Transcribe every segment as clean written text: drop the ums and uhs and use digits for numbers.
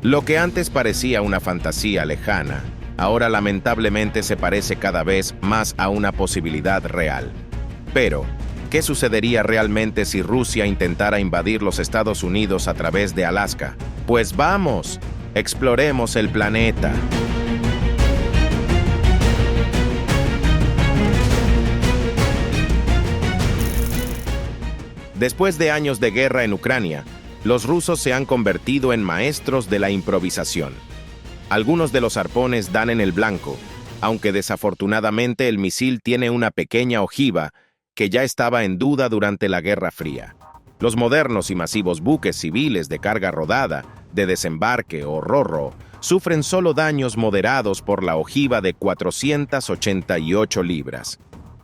Lo que antes parecía una fantasía lejana, ahora lamentablemente se parece cada vez más a una posibilidad real. Pero, ¿qué sucedería realmente si Rusia intentara invadir los Estados Unidos a través de Alaska? Pues vamos, exploremos el planeta. Después de años de guerra en Ucrania, los rusos se han convertido en maestros de la improvisación. Algunos de los arpones dan en el blanco, aunque desafortunadamente el misil tiene una pequeña ojiva que ya estaba en duda durante la Guerra Fría. Los modernos y masivos buques civiles de carga rodada, de desembarque o ro-ro, sufren solo daños moderados por la ojiva de 488 libras.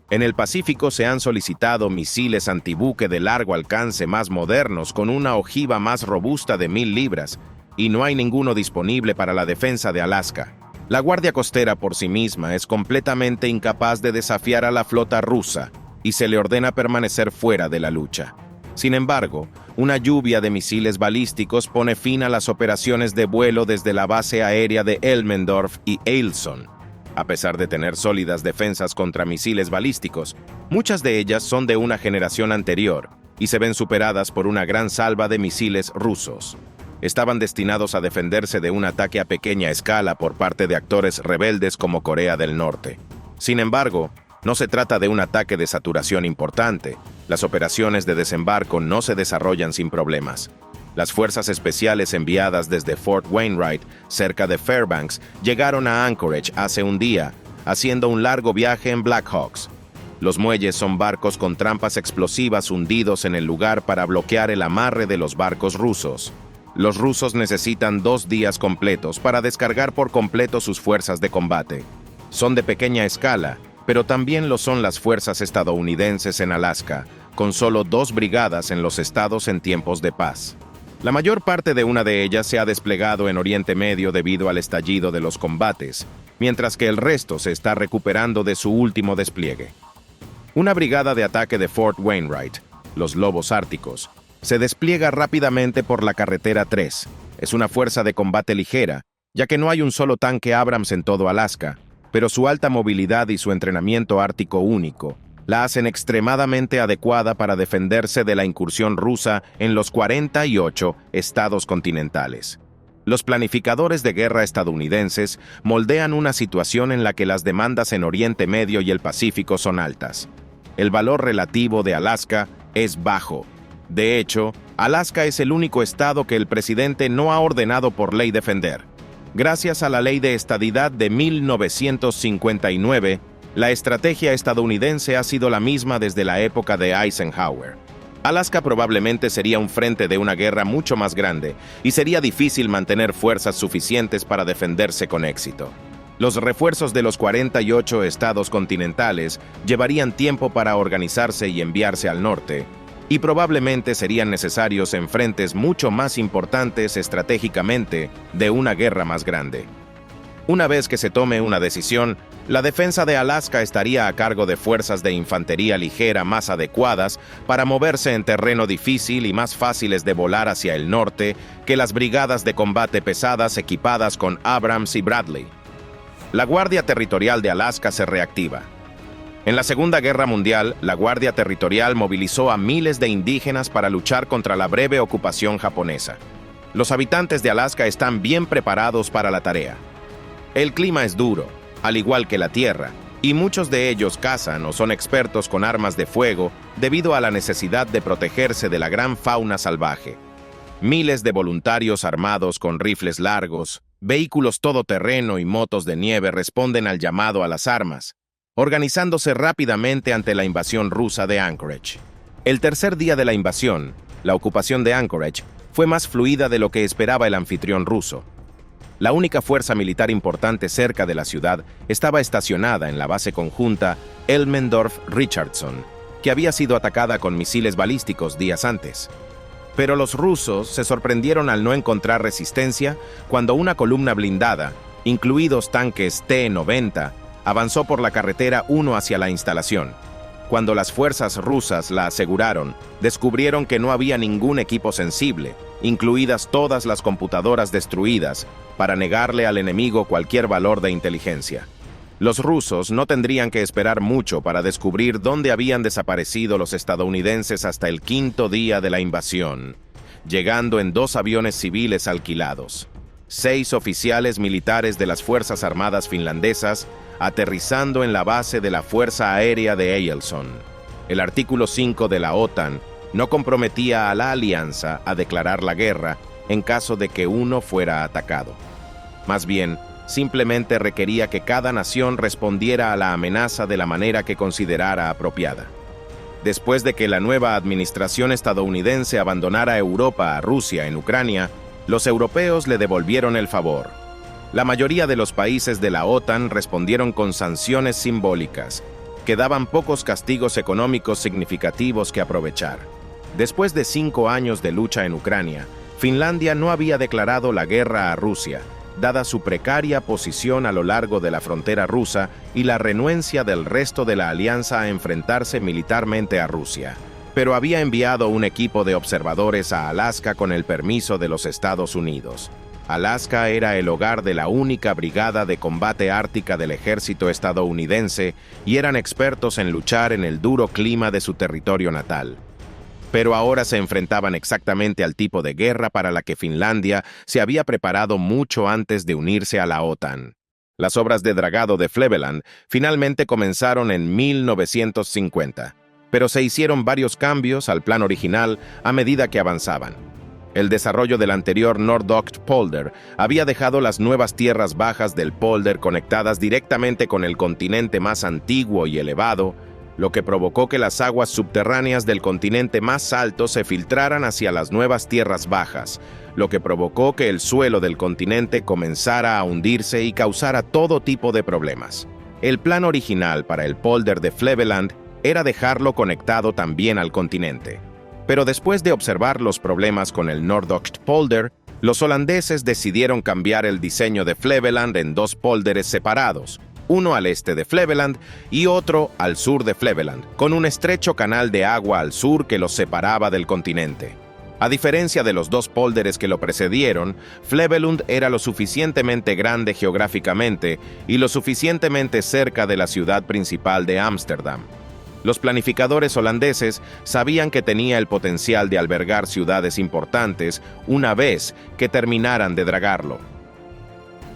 En el Pacífico se han solicitado misiles antibuque de largo alcance más modernos con una ojiva más robusta de 1000 libras, y no hay ninguno disponible para la defensa de Alaska. La Guardia Costera por sí misma es completamente incapaz de desafiar a la flota rusa, y se le ordena permanecer fuera de la lucha. Sin embargo, una lluvia de misiles balísticos pone fin a las operaciones de vuelo desde la base aérea de Elmendorf y Eielson. A pesar de tener sólidas defensas contra misiles balísticos, muchas de ellas son de una generación anterior y se ven superadas por una gran salva de misiles rusos. Estaban destinados a defenderse de un ataque a pequeña escala por parte de actores rebeldes como Corea del Norte. Sin embargo, no se trata de un ataque de saturación importante. Las operaciones de desembarco no se desarrollan sin problemas. Las fuerzas especiales enviadas desde Fort Wainwright, cerca de Fairbanks, llegaron a Anchorage hace un día, haciendo un largo viaje en Blackhawks. Los muelles son barcos con trampas explosivas hundidos en el lugar para bloquear el amarre de los barcos rusos. Los rusos necesitan 2 días completos para descargar por completo sus fuerzas de combate. Son de pequeña escala, pero también lo son las fuerzas estadounidenses en Alaska, con solo 2 brigadas en los estados en tiempos de paz. La mayor parte de una de ellas se ha desplegado en Oriente Medio debido al estallido de los combates, mientras que el resto se está recuperando de su último despliegue. Una brigada de ataque de Fort Wainwright, los Lobos Árticos, se despliega rápidamente por la carretera 3. Es una fuerza de combate ligera, ya que no hay un solo tanque Abrams en todo Alaska, pero su alta movilidad y su entrenamiento ártico único la hacen extremadamente adecuada para defenderse de la incursión rusa en los 48 estados continentales. Los planificadores de guerra estadounidenses moldean una situación en la que las demandas en Oriente Medio y el Pacífico son altas. El valor relativo de Alaska es bajo. De hecho, Alaska es el único estado que el presidente no ha ordenado por ley defender. Gracias a la Ley de Estadidad de 1959, la estrategia estadounidense ha sido la misma desde la época de Eisenhower. Alaska probablemente sería un frente de una guerra mucho más grande y sería difícil mantener fuerzas suficientes para defenderse con éxito. Los refuerzos de los 48 estados continentales llevarían tiempo para organizarse y enviarse al norte, y probablemente serían necesarios en frentes mucho más importantes estratégicamente de una guerra más grande. Una vez que se tome una decisión, la defensa de Alaska estaría a cargo de fuerzas de infantería ligera más adecuadas para moverse en terreno difícil y más fáciles de volar hacia el norte que las brigadas de combate pesadas equipadas con Abrams y Bradley. La Guardia Territorial de Alaska se reactiva. En la Segunda Guerra Mundial, la Guardia Territorial movilizó a miles de indígenas para luchar contra la breve ocupación japonesa. Los habitantes de Alaska están bien preparados para la tarea. El clima es duro, al igual que la tierra, y muchos de ellos cazan o son expertos con armas de fuego debido a la necesidad de protegerse de la gran fauna salvaje. Miles de voluntarios armados con rifles largos, vehículos todoterreno y motos de nieve responden al llamado a las armas, organizándose rápidamente ante la invasión rusa de Anchorage. El tercer día de la invasión, la ocupación de Anchorage, fue más fluida de lo que esperaba el anfitrión ruso. La única fuerza militar importante cerca de la ciudad estaba estacionada en la base conjunta Elmendorf-Richardson, que había sido atacada con misiles balísticos días antes. Pero los rusos se sorprendieron al no encontrar resistencia cuando una columna blindada, incluidos tanques T-90, avanzó por la carretera 1 hacia la instalación. Cuando las fuerzas rusas la aseguraron, descubrieron que no había ningún equipo sensible, incluidas todas las computadoras destruidas, para negarle al enemigo cualquier valor de inteligencia. Los rusos no tendrían que esperar mucho para descubrir dónde habían desaparecido los estadounidenses hasta el quinto día de la invasión, llegando en 2 aviones civiles alquilados. 6 oficiales militares de las Fuerzas Armadas finlandesas aterrizando en la base de la Fuerza Aérea de Eielson. El artículo 5 de la OTAN no comprometía a la alianza a declarar la guerra en caso de que uno fuera atacado. Más bien, simplemente requería que cada nación respondiera a la amenaza de la manera que considerara apropiada. Después de que la nueva administración estadounidense abandonara Europa a Rusia en Ucrania, los europeos le devolvieron el favor. La mayoría de los países de la OTAN respondieron con sanciones simbólicas, que daban pocos castigos económicos significativos que aprovechar. Después de 5 años de lucha en Ucrania, Finlandia no había declarado la guerra a Rusia, dada su precaria posición a lo largo de la frontera rusa y la renuencia del resto de la alianza a enfrentarse militarmente a Rusia. Pero había enviado un equipo de observadores a Alaska con el permiso de los Estados Unidos. Alaska era el hogar de la única brigada de combate ártica del ejército estadounidense y eran expertos en luchar en el duro clima de su territorio natal. Pero ahora se enfrentaban exactamente al tipo de guerra para la que Finlandia se había preparado mucho antes de unirse a la OTAN. Las obras de dragado de Flevoland finalmente comenzaron en 1950, pero se hicieron varios cambios al plan original a medida que avanzaban. El desarrollo del anterior Nordost Polder había dejado las nuevas tierras bajas del Polder conectadas directamente con el continente más antiguo y elevado, lo que provocó que las aguas subterráneas del continente más alto se filtraran hacia las nuevas tierras bajas, lo que provocó que el suelo del continente comenzara a hundirse y causara todo tipo de problemas. El plan original para el Polder de Flevoland era dejarlo conectado también al continente. Pero después de observar los problemas con el Nordost Polder, los holandeses decidieron cambiar el diseño de Flevoland en 2 pólderes separados, uno al este de Flevoland y otro al sur de Flevoland, con un estrecho canal de agua al sur que los separaba del continente. A diferencia de los 2 pólderes que lo precedieron, Flevoland era lo suficientemente grande geográficamente y lo suficientemente cerca de la ciudad principal de Ámsterdam. Los planificadores holandeses sabían que tenía el potencial de albergar ciudades importantes una vez que terminaran de dragarlo.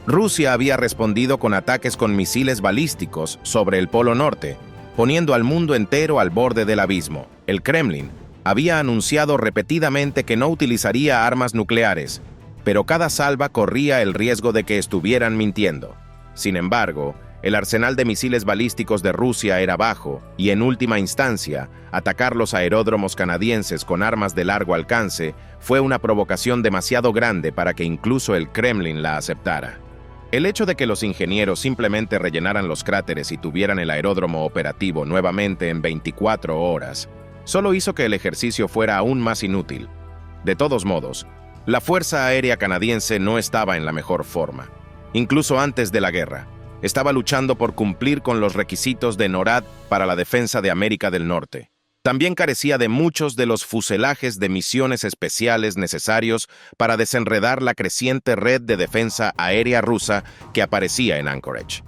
Rusia había respondido con ataques con misiles balísticos sobre el Polo Norte, poniendo al mundo entero al borde del abismo. El Kremlin había anunciado repetidamente que no utilizaría armas nucleares, pero cada salva corría el riesgo de que estuvieran mintiendo. Sin embargo, el arsenal de misiles balísticos de Rusia era bajo y, en última instancia, atacar los aeródromos canadienses con armas de largo alcance fue una provocación demasiado grande para que incluso el Kremlin la aceptara. El hecho de que los ingenieros simplemente rellenaran los cráteres y tuvieran el aeródromo operativo nuevamente en 24 horas solo hizo que el ejercicio fuera aún más inútil. De todos modos, la Fuerza Aérea Canadiense no estaba en la mejor forma. Incluso antes de la guerra, estaba luchando por cumplir con los requisitos de NORAD para la defensa de América del Norte. También carecía de muchos de los fuselajes de misiones especiales necesarios para desenredar la creciente red de defensa aérea rusa que aparecía en Anchorage.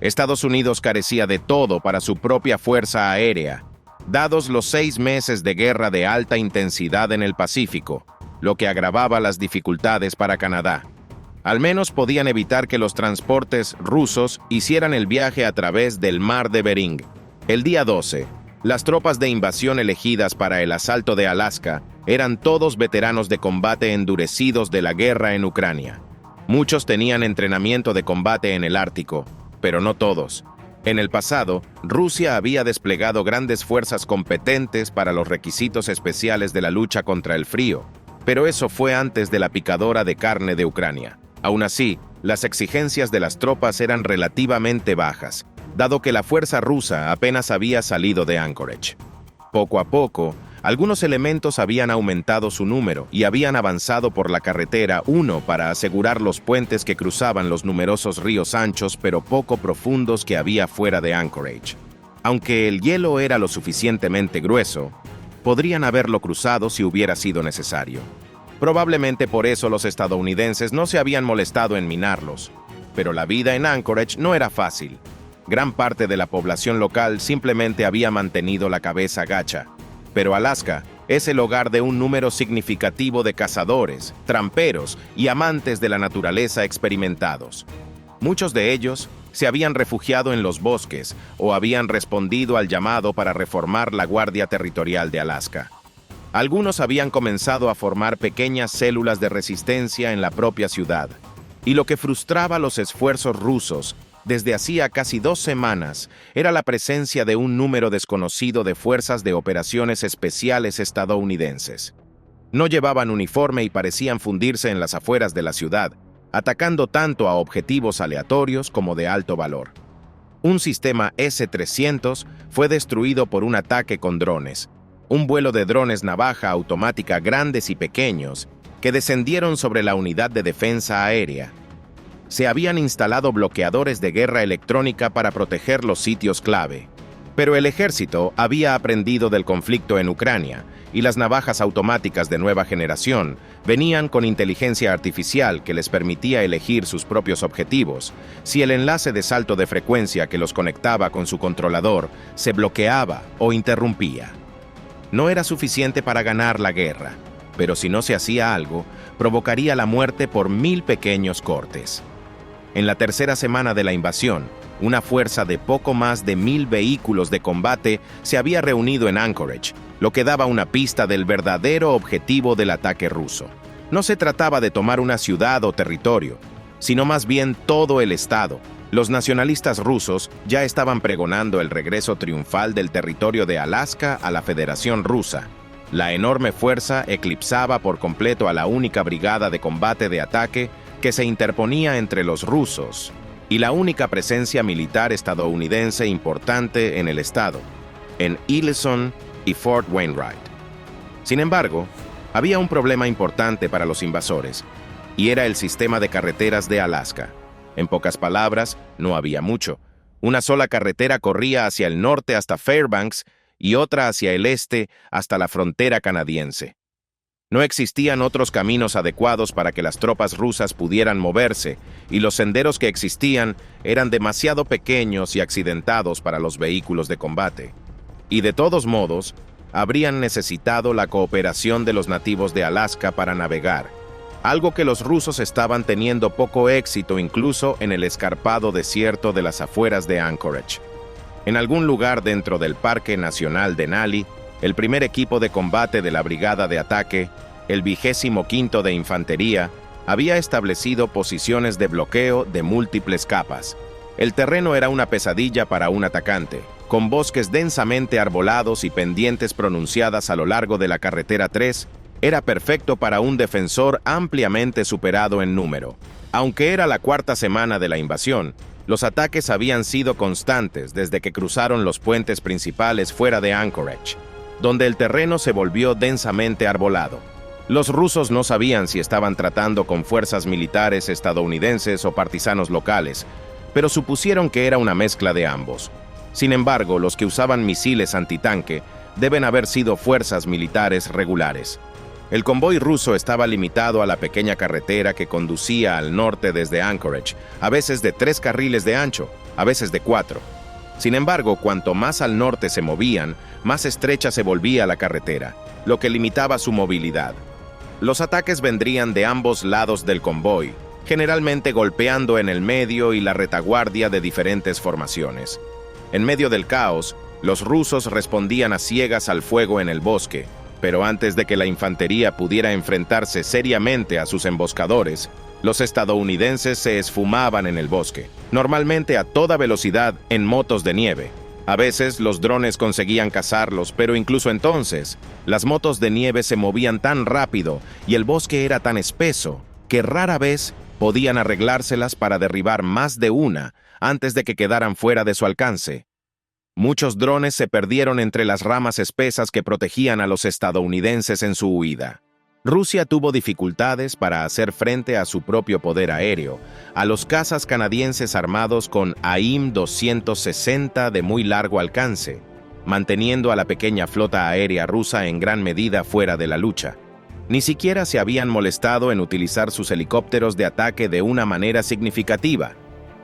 Estados Unidos carecía de todo para su propia fuerza aérea, dados los 6 meses de guerra de alta intensidad en el Pacífico, lo que agravaba las dificultades para Canadá. Al menos podían evitar que los transportes rusos hicieran el viaje a través del mar de Bering. El día 12, las tropas de invasión elegidas para el asalto de Alaska eran todos veteranos de combate endurecidos de la guerra en Ucrania. Muchos tenían entrenamiento de combate en el Ártico, pero no todos. En el pasado, Rusia había desplegado grandes fuerzas competentes para los requisitos especiales de la lucha contra el frío, pero eso fue antes de la picadora de carne de Ucrania. Aún así, las exigencias de las tropas eran relativamente bajas, dado que la fuerza rusa apenas había salido de Anchorage. Poco a poco, algunos elementos habían aumentado su número y habían avanzado por la carretera 1 para asegurar los puentes que cruzaban los numerosos ríos anchos pero poco profundos que había fuera de Anchorage. Aunque el hielo era lo suficientemente grueso, podrían haberlo cruzado si hubiera sido necesario. Probablemente por eso los estadounidenses no se habían molestado en minarlos. Pero la vida en Anchorage no era fácil. Gran parte de la población local simplemente había mantenido la cabeza gacha. Pero Alaska es el hogar de un número significativo de cazadores, tramperos y amantes de la naturaleza experimentados. Muchos de ellos se habían refugiado en los bosques o habían respondido al llamado para reformar la Guardia Territorial de Alaska. Algunos habían comenzado a formar pequeñas células de resistencia en la propia ciudad, y lo que frustraba los esfuerzos rusos desde hacía casi 2 semanas era la presencia de un número desconocido de fuerzas de operaciones especiales estadounidenses. No llevaban uniforme y parecían fundirse en las afueras de la ciudad, atacando tanto a objetivos aleatorios como de alto valor. Un sistema S-300 fue destruido por un ataque con drones, un vuelo de drones navaja automática grandes y pequeños que descendieron sobre la unidad de defensa aérea. Se habían instalado bloqueadores de guerra electrónica para proteger los sitios clave, pero el ejército había aprendido del conflicto en Ucrania y las navajas automáticas de nueva generación venían con inteligencia artificial que les permitía elegir sus propios objetivos si el enlace de salto de frecuencia que los conectaba con su controlador se bloqueaba o interrumpía. No era suficiente para ganar la guerra, pero si no se hacía algo, provocaría la muerte por 1000 pequeños cortes. En la tercera semana de la invasión, una fuerza de poco más de 1000 vehículos de combate se había reunido en Anchorage, lo que daba una pista del verdadero objetivo del ataque ruso. No se trataba de tomar una ciudad o territorio, sino más bien todo el estado. Los nacionalistas rusos ya estaban pregonando el regreso triunfal del territorio de Alaska a la Federación Rusa. La enorme fuerza eclipsaba por completo a la única brigada de combate de ataque que se interponía entre los rusos y la única presencia militar estadounidense importante en el estado, en Ellison y Fort Wainwright. Sin embargo, había un problema importante para los invasores, y era el sistema de carreteras de Alaska. En pocas palabras, no había mucho. Una sola carretera corría hacia el norte hasta Fairbanks y otra hacia el este hasta la frontera canadiense. No existían otros caminos adecuados para que las tropas rusas pudieran moverse, y los senderos que existían eran demasiado pequeños y accidentados para los vehículos de combate. Y de todos modos, habrían necesitado la cooperación de los nativos de Alaska para navegar, algo que los rusos estaban teniendo poco éxito incluso en el escarpado desierto de las afueras de Anchorage. En algún lugar dentro del Parque Nacional Denali, el primer equipo de combate de la Brigada de Ataque, el 25º de Infantería, había establecido posiciones de bloqueo de múltiples capas. El terreno era una pesadilla para un atacante, con bosques densamente arbolados y pendientes pronunciadas a lo largo de la carretera 3, era perfecto para un defensor ampliamente superado en número. Aunque era la 4ª semana de la invasión, los ataques habían sido constantes desde que cruzaron los puentes principales fuera de Anchorage, donde el terreno se volvió densamente arbolado. Los rusos no sabían si estaban tratando con fuerzas militares estadounidenses o partisanos locales, pero supusieron que era una mezcla de ambos. Sin embargo, los que usaban misiles antitanque deben haber sido fuerzas militares regulares. El convoy ruso estaba limitado a la pequeña carretera que conducía al norte desde Anchorage, a veces de 3 carriles de ancho, a veces de 4. Sin embargo, cuanto más al norte se movían, más estrecha se volvía la carretera, lo que limitaba su movilidad. Los ataques vendrían de ambos lados del convoy, generalmente golpeando en el medio y la retaguardia de diferentes formaciones. En medio del caos, los rusos respondían a ciegas al fuego en el bosque, pero antes de que la infantería pudiera enfrentarse seriamente a sus emboscadores, los estadounidenses se esfumaban en el bosque, normalmente a toda velocidad en motos de nieve. A veces los drones conseguían cazarlos, pero incluso entonces, las motos de nieve se movían tan rápido y el bosque era tan espeso que rara vez podían arreglárselas para derribar más de una antes de que quedaran fuera de su alcance. Muchos drones se perdieron entre las ramas espesas que protegían a los estadounidenses en su huida. Rusia tuvo dificultades para hacer frente a su propio poder aéreo, a los cazas canadienses armados con AIM-260 de muy largo alcance, manteniendo a la pequeña flota aérea rusa en gran medida fuera de la lucha. Ni siquiera se habían molestado en utilizar sus helicópteros de ataque de una manera significativa,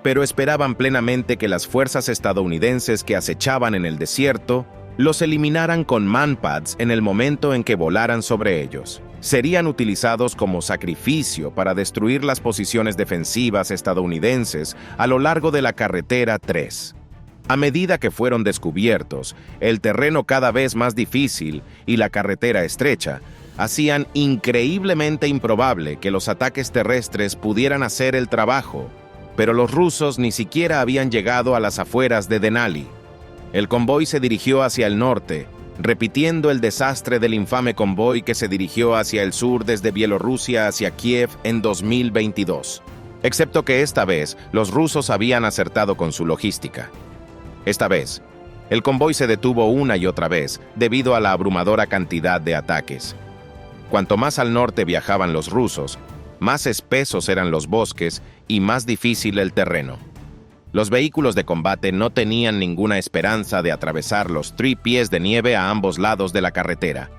pero esperaban plenamente que las fuerzas estadounidenses que acechaban en el desierto los eliminaran con manpads en el momento en que volaran sobre ellos. Serían utilizados como sacrificio para destruir las posiciones defensivas estadounidenses a lo largo de la carretera 3. A medida que fueron descubiertos, el terreno cada vez más difícil y la carretera estrecha, hacían increíblemente improbable que los ataques terrestres pudieran hacer el trabajo, pero los rusos ni siquiera habían llegado a las afueras de Denali. El convoy se dirigió hacia el norte, repitiendo el desastre del infame convoy que se dirigió hacia el sur desde Bielorrusia hacia Kiev en 2022. Excepto que esta vez los rusos habían acertado con su logística. Esta vez, el convoy se detuvo una y otra vez debido a la abrumadora cantidad de ataques. Cuanto más al norte viajaban los rusos, más espesos eran los bosques y más difícil el terreno. Los vehículos de combate no tenían ninguna esperanza de atravesar los pies de nieve a ambos lados de la carretera.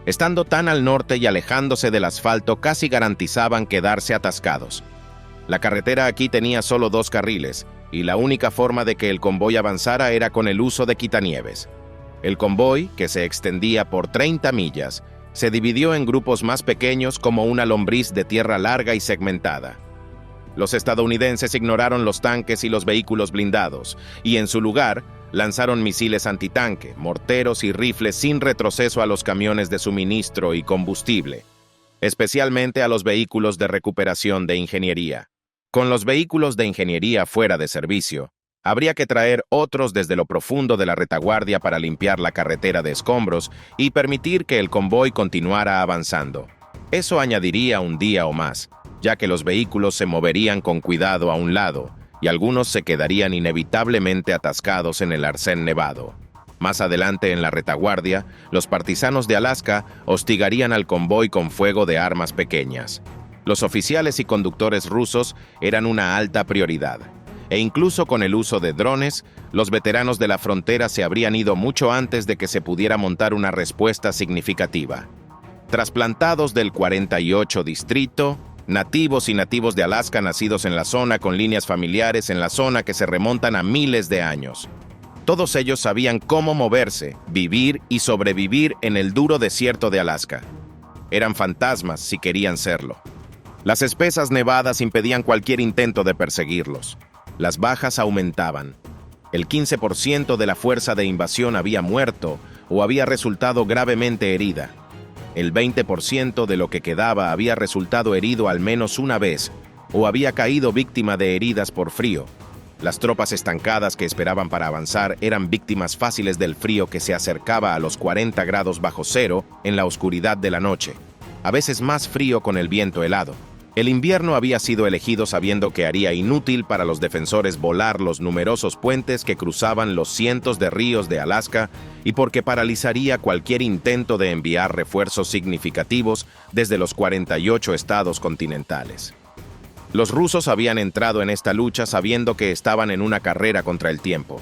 Estando tan al norte y alejándose del asfalto, casi garantizaban quedarse atascados. La carretera aquí tenía solo 2 carriles, y la única forma de que el convoy avanzara era con el uso de quitanieves. El convoy, que se extendía por 30 millas, se dividió en grupos más pequeños como una lombriz de tierra larga y segmentada. Los estadounidenses ignoraron los tanques y los vehículos blindados, y en su lugar lanzaron misiles antitanque, morteros y rifles sin retroceso a los camiones de suministro y combustible, especialmente a los vehículos de recuperación de ingeniería. Con los vehículos de ingeniería fuera de servicio, habría que traer otros desde lo profundo de la retaguardia para limpiar la carretera de escombros y permitir que el convoy continuara avanzando. Eso añadiría un día o más, ya que los vehículos se moverían con cuidado a un lado y algunos se quedarían inevitablemente atascados en el arcén nevado. Más adelante en la retaguardia, los partisanos de Alaska hostigarían al convoy con fuego de armas pequeñas. Los oficiales y conductores rusos eran una alta prioridad, e incluso con el uso de drones, los veteranos de la frontera se habrían ido mucho antes de que se pudiera montar una respuesta significativa. Trasplantados del 48 distrito, nativos y nativos de Alaska nacidos en la zona con líneas familiares en la zona que se remontan a miles de años. Todos ellos sabían cómo moverse, vivir y sobrevivir en el duro desierto de Alaska. Eran fantasmas si querían serlo. Las espesas nevadas impedían cualquier intento de perseguirlos. Las bajas aumentaban. El 15% de la fuerza de invasión había muerto o había resultado gravemente herida. El 20% de lo que quedaba había resultado herido al menos una vez o había caído víctima de heridas por frío. Las tropas estancadas que esperaban para avanzar eran víctimas fáciles del frío que se acercaba a los 40 grados bajo cero en la oscuridad de la noche, a veces más frío con el viento helado. El invierno había sido elegido sabiendo que haría inútil para los defensores volar los numerosos puentes que cruzaban los cientos de ríos de Alaska y porque paralizaría cualquier intento de enviar refuerzos significativos desde los 48 estados continentales. Los rusos habían entrado en esta lucha sabiendo que estaban en una carrera contra el tiempo.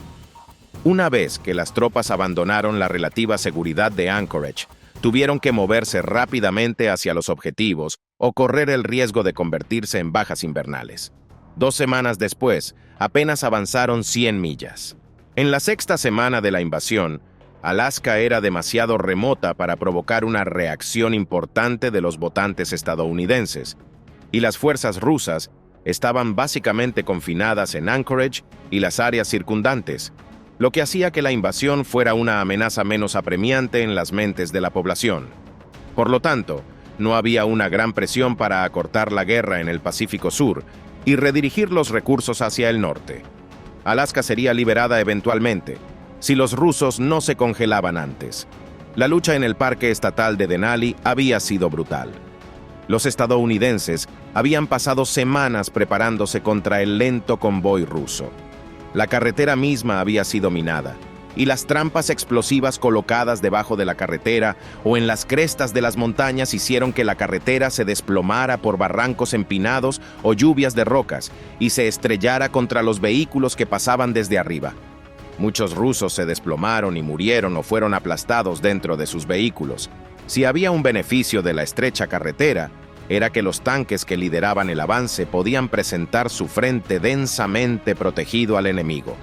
Una vez que las tropas abandonaron la relativa seguridad de Anchorage, tuvieron que moverse rápidamente hacia los objetivos o correr el riesgo de convertirse en bajas invernales. 2 semanas después, apenas avanzaron 100 millas. En la 6ª semana de la invasión, Alaska era demasiado remota para provocar una reacción importante de los votantes estadounidenses, y las fuerzas rusas estaban básicamente confinadas en Anchorage y las áreas circundantes, lo que hacía que la invasión fuera una amenaza menos apremiante en las mentes de la población. Por lo tanto, no había una gran presión para acortar la guerra en el Pacífico Sur y redirigir los recursos hacia el norte. Alaska sería liberada eventualmente, si los rusos no se congelaban antes. La lucha en el Parque Estatal de Denali había sido brutal. Los estadounidenses habían pasado semanas preparándose contra el lento convoy ruso. La carretera misma había sido minada, y las trampas explosivas colocadas debajo de la carretera o en las crestas de las montañas hicieron que la carretera se desplomara por barrancos empinados o lluvias de rocas y se estrellara contra los vehículos que pasaban desde arriba. Muchos rusos se desplomaron y murieron o fueron aplastados dentro de sus vehículos. Si había un beneficio de la estrecha carretera, era que los tanques que lideraban el avance podían presentar su frente densamente protegido al enemigo.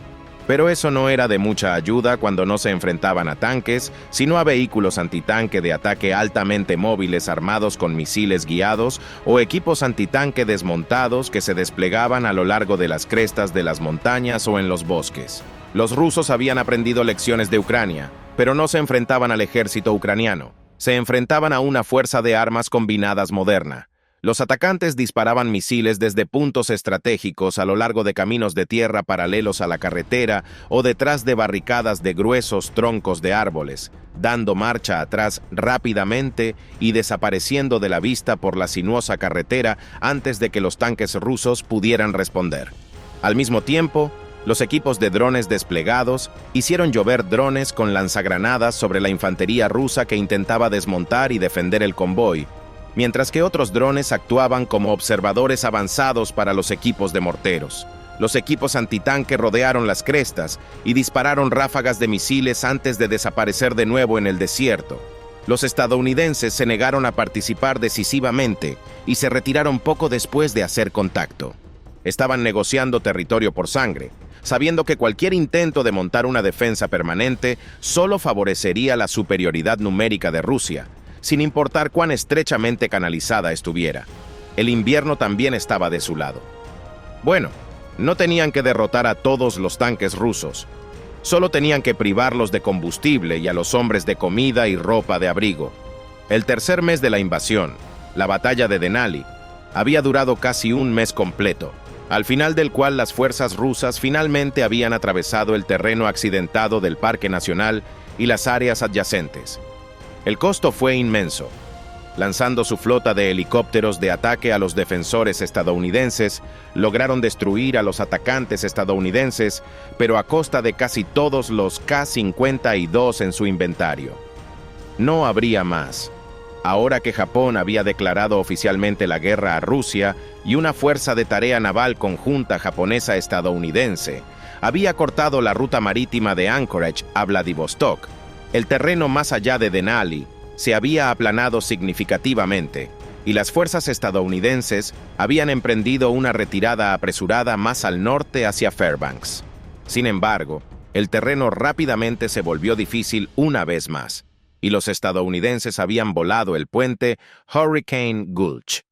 Pero eso no era de mucha ayuda cuando no se enfrentaban a tanques, sino a vehículos antitanque de ataque altamente móviles armados con misiles guiados o equipos antitanque desmontados que se desplegaban a lo largo de las crestas de las montañas o en los bosques. Los rusos habían aprendido lecciones de Ucrania, pero no se enfrentaban al ejército ucraniano. Se enfrentaban a una fuerza de armas combinadas moderna. Los atacantes disparaban misiles desde puntos estratégicos a lo largo de caminos de tierra paralelos a la carretera o detrás de barricadas de gruesos troncos de árboles, dando marcha atrás rápidamente y desapareciendo de la vista por la sinuosa carretera antes de que los tanques rusos pudieran responder. Al mismo tiempo, los equipos de drones desplegados hicieron llover drones con lanzagranadas sobre la infantería rusa que intentaba desmontar y defender el convoy, mientras que otros drones actuaban como observadores avanzados para los equipos de morteros. Los equipos antitanque rodearon las crestas y dispararon ráfagas de misiles antes de desaparecer de nuevo en el desierto. Los estadounidenses se negaron a participar decisivamente y se retiraron poco después de hacer contacto. Estaban negociando territorio por sangre, sabiendo que cualquier intento de montar una defensa permanente solo favorecería la superioridad numérica de Rusia, sin importar cuán estrechamente canalizada estuviera. El invierno también estaba de su lado. Bueno, no tenían que derrotar a todos los tanques rusos. Solo tenían que privarlos de combustible y a los hombres de comida y ropa de abrigo. El tercer mes de la invasión, la batalla de Denali, había durado casi un mes completo, al final del cual las fuerzas rusas finalmente habían atravesado el terreno accidentado del Parque Nacional y las áreas adyacentes. El costo fue inmenso. Lanzando su flota de helicópteros de ataque a los defensores estadounidenses, lograron destruir a los atacantes estadounidenses, pero a costa de casi todos los K-52 en su inventario. No habría más. Ahora que Japón había declarado oficialmente la guerra a Rusia y una fuerza de tarea naval conjunta japonesa-estadounidense había cortado la ruta marítima de Anchorage a Vladivostok, el terreno más allá de Denali se había aplanado significativamente y las fuerzas estadounidenses habían emprendido una retirada apresurada más al norte hacia Fairbanks. Sin embargo, el terreno rápidamente se volvió difícil una vez más, y los estadounidenses habían volado el puente Hurricane Gulch.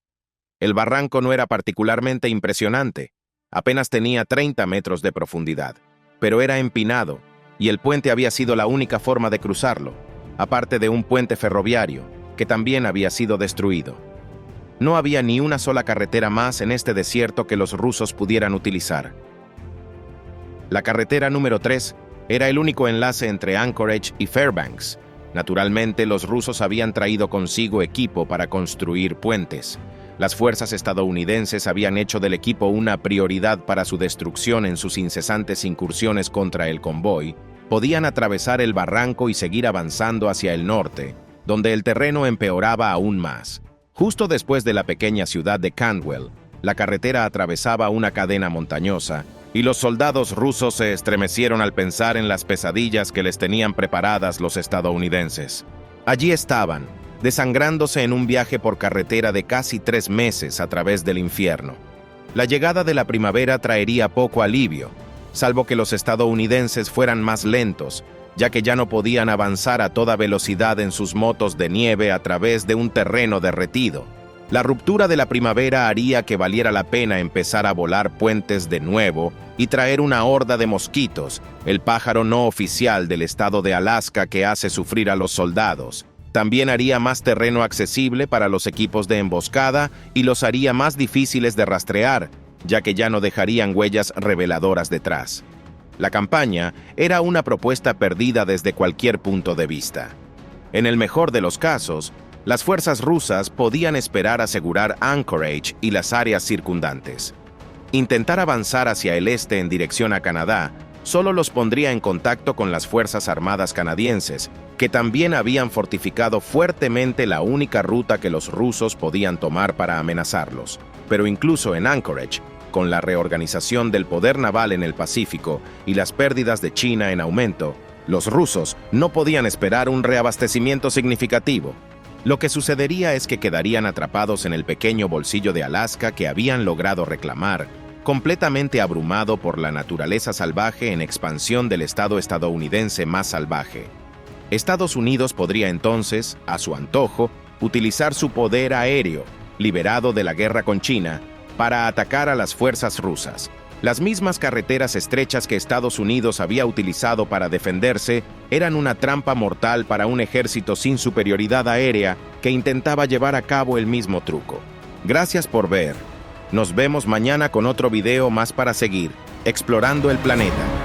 El barranco no era particularmente impresionante, apenas tenía 30 metros de profundidad, pero era empinado, y el puente había sido la única forma de cruzarlo, aparte de un puente ferroviario, que también había sido destruido. No había ni una sola carretera más en este desierto que los rusos pudieran utilizar. La carretera número 3 era el único enlace entre Anchorage y Fairbanks. Naturalmente, los rusos habían traído consigo equipo para construir puentes. Las fuerzas estadounidenses habían hecho del equipo una prioridad para su destrucción en sus incesantes incursiones contra el convoy. Podían atravesar el barranco y seguir avanzando hacia el norte, donde el terreno empeoraba aún más. Justo después de la pequeña ciudad de Cantwell, la carretera atravesaba una cadena montañosa, y los soldados rusos se estremecieron al pensar en las pesadillas que les tenían preparadas los estadounidenses. Allí estaban, desangrándose en un viaje por carretera de casi 3 meses a través del infierno. La llegada de la primavera traería poco alivio, salvo que los estadounidenses fueran más lentos, ya que ya no podían avanzar a toda velocidad en sus motos de nieve a través de un terreno derretido. La ruptura de la primavera haría que valiera la pena empezar a volar puentes de nuevo y traer una horda de mosquitos, el pájaro no oficial del estado de Alaska que hace sufrir a los soldados. También haría más terreno accesible para los equipos de emboscada y los haría más difíciles de rastrear, ya que ya no dejarían huellas reveladoras detrás. La campaña era una propuesta perdida desde cualquier punto de vista. En el mejor de los casos, las fuerzas rusas podían esperar asegurar Anchorage y las áreas circundantes. Intentar avanzar hacia el este en dirección a Canadá solo los pondría en contacto con las Fuerzas Armadas canadienses, que también habían fortificado fuertemente la única ruta que los rusos podían tomar para amenazarlos. Pero incluso en Anchorage, con la reorganización del poder naval en el Pacífico y las pérdidas de China en aumento, los rusos no podían esperar un reabastecimiento significativo. Lo que sucedería es que quedarían atrapados en el pequeño bolsillo de Alaska que habían logrado reclamar, completamente abrumado por la naturaleza salvaje en expansión del estado estadounidense más salvaje. Estados Unidos podría entonces, a su antojo, utilizar su poder aéreo, liberado de la guerra con China, para atacar a las fuerzas rusas. Las mismas carreteras estrechas que Estados Unidos había utilizado para defenderse eran una trampa mortal para un ejército sin superioridad aérea que intentaba llevar a cabo el mismo truco. Gracias por ver. Nos vemos mañana con otro video más para seguir explorando el planeta.